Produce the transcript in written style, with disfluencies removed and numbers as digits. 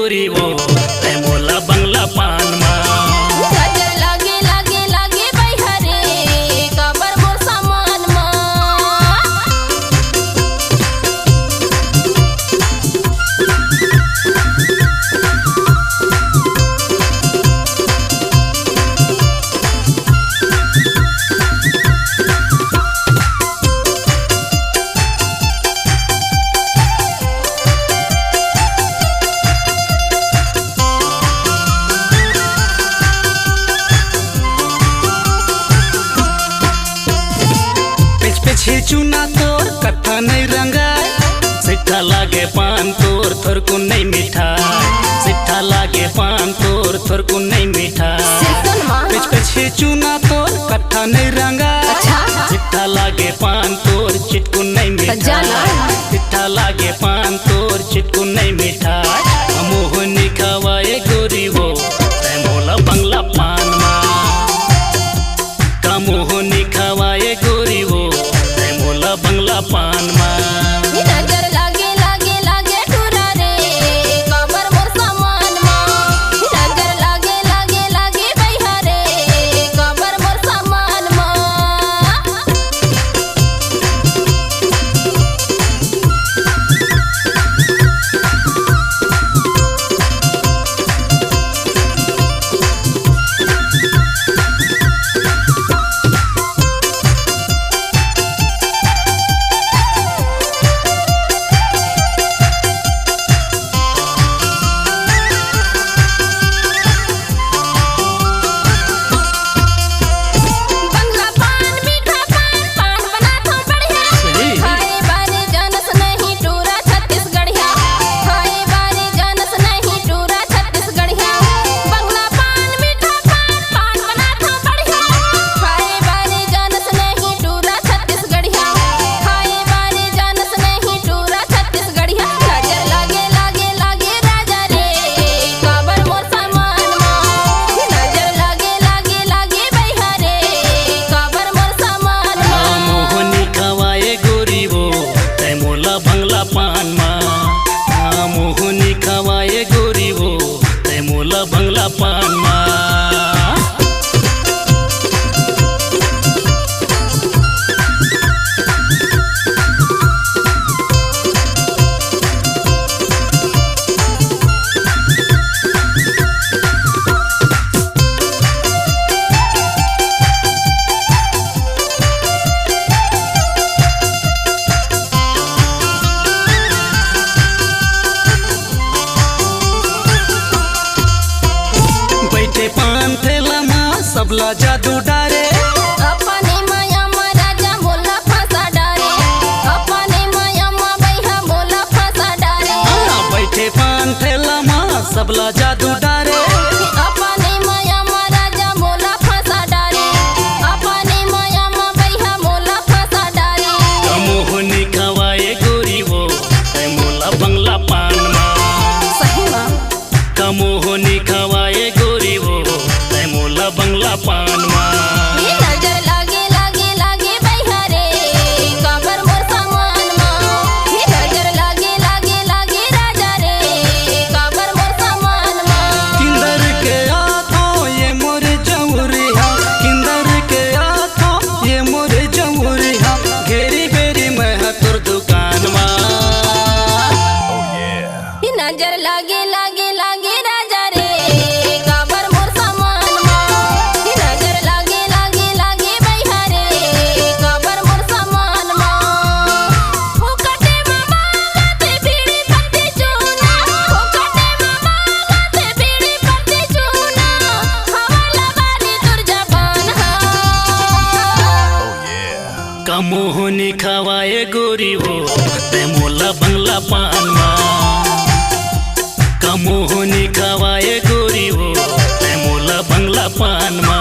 गोरी वो ते मोला बंगला पान मा नजर लागे लागे लागे बैहरे काबर मोर सामान मा चुना तोर कट्ठा नहीं रंगाय सिट्ठा लागे पान तोर थोर को नहीं मीठा सिट्ठा लागे पान तोर थोर को नहीं मीठा पिछ चुना तोर कट्ठा नहीं रंगाय सिट्ठा लागे पान तोर चिटकू नहीं मीठा सिट्ठा लागे पान तोर चिटकू नहीं मीठा मोहनी खवाए गोरी वो ते मोला बंगला पान मा का मोहनी खवाए गोरी वो बंगला पान मा नजर लागे लागे लागे टूरा रे काबर मोर सामान मा नजर लागे लागे लागे बैहरे काबर मोर सामान मा मोहनी खवाए गोरी वो ते मोला बंगला पान मा पान थेला मा सबला जादू डारे अपने माया मा राजा मोला फंसा डारे अपने माया मा बैहा मोला फंसा डारे बैठे पान थेला मा सबला जादू डारे अपने माया मा राजा मोला फंसा डारे अपने माया मा बैहा मोला फंसा डारे मोहनी खवाए गोरी वो ते मोला बंगला पान मा सही मा मोहनी खवाए गोरी वो ते मोला बंगला पान मा नजर लागे लागे लागे बैहरे काबर मोर सामान मा नजर लागे लागे लागे राजा रे काबर मोर सामान मा किंदर के आथो ये मोर जौरिया किंदर के आथो ये मोर जौरिया घेरी बेरी मैं तोर दुकान मा नजर लागे लागे लागे राजा रे काबर मोर सामान मा नजर लागे लागे लागे बैहरे काबर मोर सामान मा हो कटे मामा गाते बीड़ी पत्ती चूना हो कटे मामा गाते बीड़ी पत्ती चूना हवाला बारी तुर जबान हा का मोहनी खवाए गोरी वो ते मोला बंगला पान मा मोहनी खवाए गोरी वो ते मोला बंगला पान मा